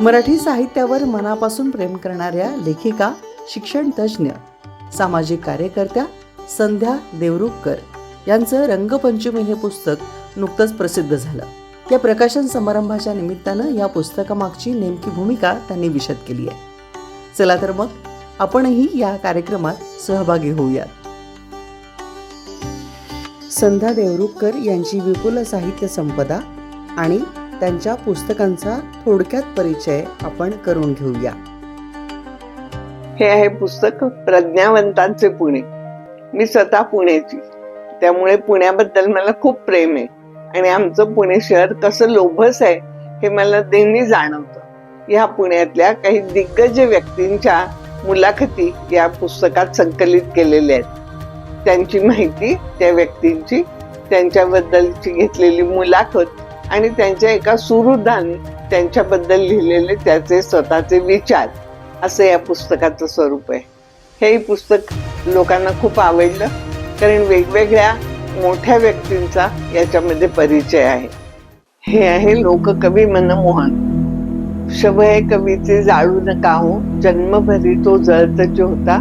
मराठी साहित्यावर मनापासून प्रेम करणाऱ्या लेखिका, शिक्षण तज्ज्ञ, सामाजिक कार्यकर्त्या संध्या देवरुखकर यांचं रंगपंचमी हे पुस्तक नुकतंच प्रसिद्ध झालं. या प्रकाशन समारंभाच्या निमित्तानं या पुस्तकामागची नेमकी भूमिका त्यांनी विशद केली आहे. चला तर मग आपणही या कार्यक्रमात सहभागी होऊयात. संध्या देवरुखकर यांची विपुल साहित्य संपदा आणि त्यांच्या पुस्तकांचा थोडक्यात परिचय आपण करून घेऊया. हे आहे पुस्तक प्रज्ञावंतांचे पुणे. मी स्वतः पुण्याची, त्यामुळे पुण्याबद्दल मला खूप प्रेम आहे आणि आमचं पुणे शहर कसं लोभस आहे हे मला नेहमी जाणवतं. या पुण्यातल्या काही दिग्गज व्यक्तींच्या मुलाखती या पुस्तकात संकलित केलेल्या आहेत. त्यांची माहिती, त्या व्यक्तींची, त्यांच्याबद्दलची घेतलेली मुलाखत आणि त्यांच्या एका सुहृदाने त्यांच्याबद्दल लिहिलेले त्याचे स्वतःचे विचार, असं या पुस्तकाचं स्वरूप आहे. हे पुस्तक लोकांना खूप आवडलं कारण वेगवेगळ्या मोठ्या व्यक्तींचा याच्यामध्ये परिचय आहे. हे आहे लोककवी मनमोहन. शभय कवीचे जाळू नका हो, जन्मभरी तो जळतच होता.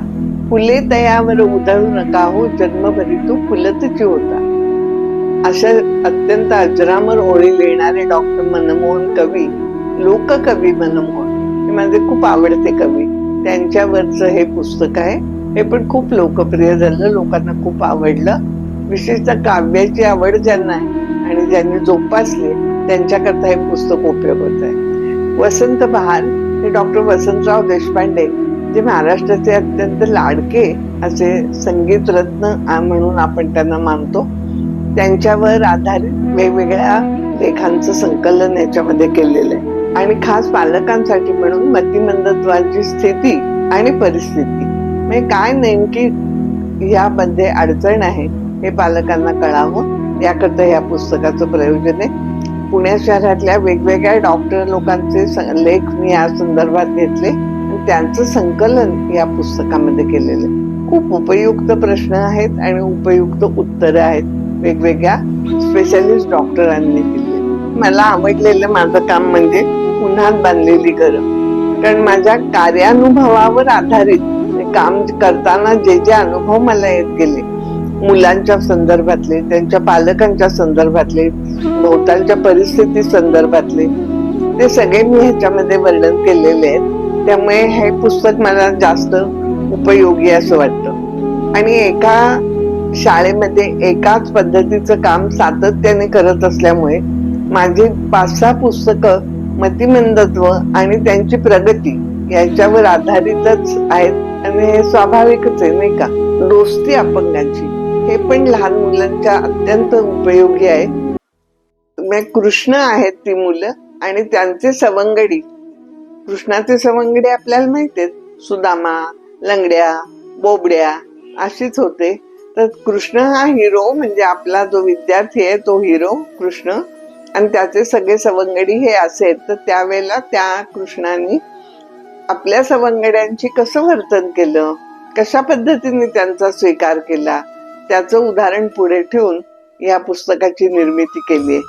फुले तयावर उधळू नका हो, जन्मभरी तो फुलतच होता. अशा अत्यंत अजरामर ओळी लिहिणारे डॉक्टर मनमोहन कवी, लोककवी मनमोहन, हे माझे खूप आवडते कवी. त्यांच्यावरचं हे पुस्तक आहे. हे पण खूप लोकप्रिय झालं, लोकांना खूप आवडलं. विशेषतः काव्याची आवड ज्यांना आहे आणि ज्यांनी जोपासले त्यांच्याकरता हे पुस्तक उपयोगाचं आहे. वसंत बहार हे डॉक्टर वसंतराव देशपांडे, जे महाराष्ट्राचे अत्यंत लाडके असे संगीत रत्न म्हणून आपण त्यांना मानतो, त्यांच्यावर आधारित वेगवेगळ्या लेखांचं संकलन याच्यामध्ये केलेलं आहे. आणि खास पालकांसाठी म्हणून मतिमंदत्वाची स्थिती आणि परिस्थिती, म्हणजे काय नेमकी यामध्ये अडचण आहे हे पालकांना कळावं, याकरता या पुस्तकाचं प्रयोजन आहे. पुणे शहरातल्या वेगवेगळ्या डॉक्टर लोकांचे लेख मी या संदर्भात घेतले आणि त्यांचं संकलन या पुस्तकामध्ये केलेलं आहे. खूप उपयुक्त प्रश्न आहेत आणि उपयुक्त उत्तरं आहेत वेगवेगळ्या स्पेशलिस्ट डॉक्टरांनी दिले. मला आवडलेलं माझं काम म्हणजे उन्हात बांधलेली घरं, कारण माझ्या कार्यानुभवावर आधारित काम करताना जे जे अनुभव मला येत गेले, मुलांच्या संदर्भातले, त्यांच्या पालकांच्या संदर्भातले, भोवतालच्या परिस्थिती संदर्भातले, ते सगळे मी ह्याच्यामध्ये वर्णन केलेले आहेत. त्यामुळे हे पुस्तक मला जास्त उपयोगी असं वाटतं. आणि एका शाळेमध्ये एकाच पद्धतीचं काम सातत्याने करत असल्यामुळे माझी 5-6 पुस्तकं मतिमंदत्व आणि त्यांची प्रगती याच्यावर आधारितच आहेत आणि हे स्वाभाविकच आहे, नाही का. दोस्ती अपंगांची, हे पण लहान मुलांच्या अत्यंत उपयोगी आहे. कृष्ण आहेत ती मुलं आणि त्यांचे सवंगडी. कृष्णाचे सवंगडी आपल्याला माहिती आहेत, सुदामा, लंगड्या, बोबड्या अशीच होते. तर कृष्ण हा हिरो, म्हणजे आपला जो विद्यार्थी आहे तो हिरो कृष्ण, आणि त्याचे सगळे सवंगडी हे असे आहेत. तर त्यावेळेला त्या कृष्णाने आपल्या सवंगड्यांची कसं वर्तन केलं, कशा पद्धतीने त्यांचा स्वीकार केला, त्याचं उदाहरण पुढे ठेवून या पुस्तकाची निर्मिती केली आहे.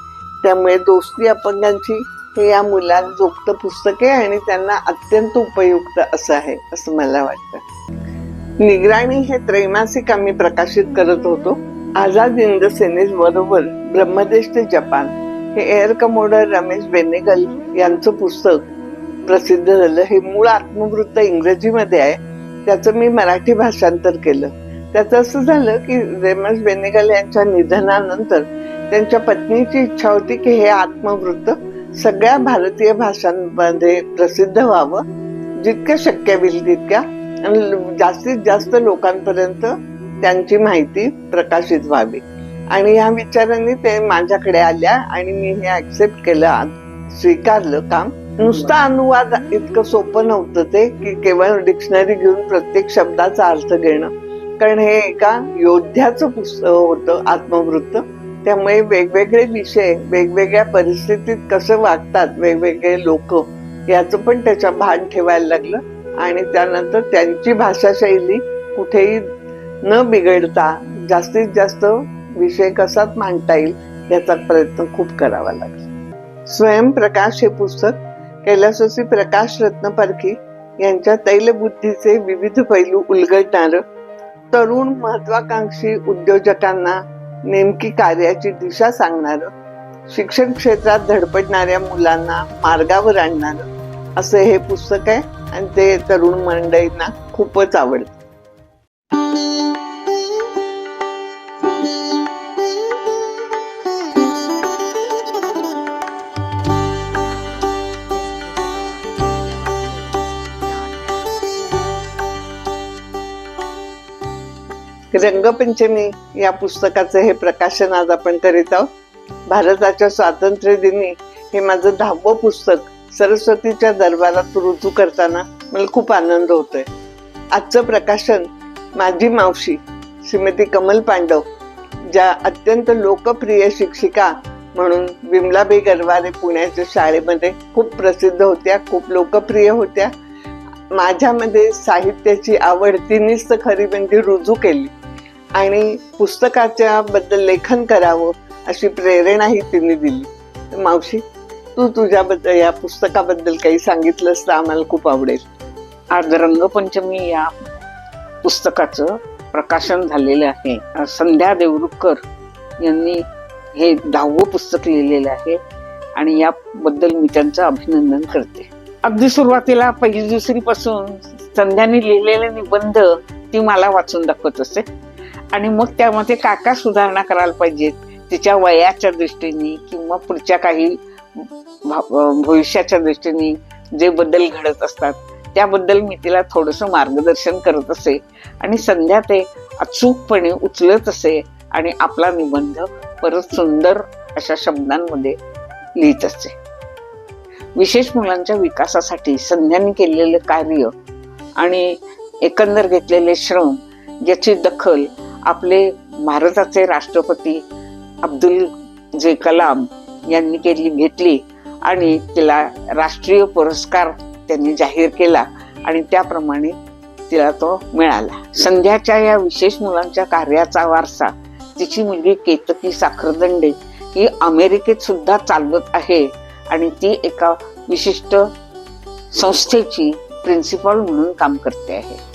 त्यामुळे दोस्ती अपंगांची हे या मुलांजोगतं पुस्तक आहे आणि त्यांना अत्यंत उपयुक्त असं आहे, असं मला वाटतं. निगराणी हे त्रैमासिक आम्ही प्रकाशित करत होतो. आझाद हिंद सेनेबरोबर ब्रह्मदेश ते जपान हे एअर कमोडर रमेश बेनेगल यांचं पुस्तक प्रसिद्ध झालं. हे मूळ आत्मवृत्त इंग्रजीमध्ये आहे, त्याचं मी मराठी भाषांतर केलं. त्याचं असं झालं की रमेश बेनेगल यांच्या निधनानंतर त्यांच्या पत्नीची इच्छा होती की हे आत्मवृत्त सगळ्या भारतीय भाषांमध्ये प्रसिद्ध व्हावं, जितकं शक्य होईल तितक्या, आणि जास्तीत जास्त लोकांपर्यंत त्यांची माहिती प्रकाशित व्हावी. आणि या विचारांनी ते माझ्याकडे आल्या आणि मी हे ऍक्सेप्ट केलं, स्वीकारलं काम. नुसता अनुवाद इतकं सोपं नव्हतं ते, की केवळ डिक्शनरी घेऊन प्रत्येक शब्दाचा अर्थ घेणं, कारण हे एका योद्ध्याचं पुस्तक होतं आत्मवृत्त. त्यामुळे वेगवेगळे विषय वेगवेगळ्या परिस्थितीत कसं वागतात वेगवेगळे लोक, याचं पण त्याच्या भान ठेवायला लागलं. आणि त्यानंतर त्यांची भाषाशैली कुठेही न बिघडता जास्तीत जास्त विषय कसाच मांडता येईल याचा प्रयत्न खूप करावा लागला. स्वयंप्रकाश हे पुस्तक कैलासवासी प्रकाश रत्न पारखी यांच्या तैलबुद्धीचे विविध पैलू उलगडणारं, तरुण महत्वाकांक्षी उद्योजकांना नेमकी कार्याची दिशा सांगणारं, शिक्षण क्षेत्रात धडपडणाऱ्या मुलांना मार्गावर आणणारं असं हे पुस्तक आहे आणि ते तरुण मंडळींना खूपच आवडतं. रंगपंचमी या पुस्तकाचं हे प्रकाशन आज आपण करीत आहोत. भारताच्या स्वातंत्र्य दिनी हे माझं 10वं पुस्तक सरस्वतीच्या दरबारात रुजू करताना मला खूप आनंद होतोय. आजचं प्रकाशन माझी मावशी श्रीमती कमल पांडव, ज्या अत्यंत लोकप्रिय शिक्षिका म्हणून विमलाबाई गरवारे पुण्याच्या शाळेमध्ये खूप प्रसिद्ध होत्या, खूप लोकप्रिय होत्या. माझ्यामध्ये साहित्याची आवड तिनेच तर खरी म्हणजे रुजू केली आणि पुस्तकाच्या बद्दल लेखन करावं अशी प्रेरणाही तिने दिली. तर मावशी, तू तुझ्याबद्दल या पुस्तकाबद्दल काही सांगितलंस तर आम्हाला खूप आवडेल. आज रंगपंचमी या पुस्तकाचं प्रकाशन झालेलं आहे. संध्या देवरुखकर यांनी हे 10वं पुस्तक लिहिलेलं आहे आणि याबद्दल मी त्यांचं अभिनंदन करते. अगदी सुरुवातीला पहिली दुसरी पासून संध्याने लिहिलेले निबंध ती मला वाचून दाखवत असते आणि मग त्यामध्ये काय सुधारणा करायला पाहिजेत तिच्या वयाच्या दृष्टीने किंवा पुढच्या काही भविष्याच्या दृष्टीने जे बदल घडत असतात त्याबद्दल मी तिला थोडंसं मार्गदर्शन करत असे आणि संध्या ते अचूकपणे उचलत असे आणि आपला निबंध परत सुंदर अशा शब्दांमध्ये लिहित असे. विशेष मुलांच्या विकासासाठी संध्याने केलेले कार्य आणि एकंदर घेतलेले श्रम याची दखल आपले भारताचे राष्ट्रपती अब्दुल जे कलाम यांनी घेतली आणि तिला राष्ट्रीय पुरस्कार त्यांनी जाहीर केला आणि त्याप्रमाणे तिला तो मिळाला. संध्याच्या या विशेष मुलांच्या कार्याचा वारसा तिची मुलगी केतकी साखरदंडे ही अमेरिकेत सुद्धा चालवत आहे आणि ती एका विशिष्ट संस्थेची प्रिन्सिपल म्हणून काम करते आहे.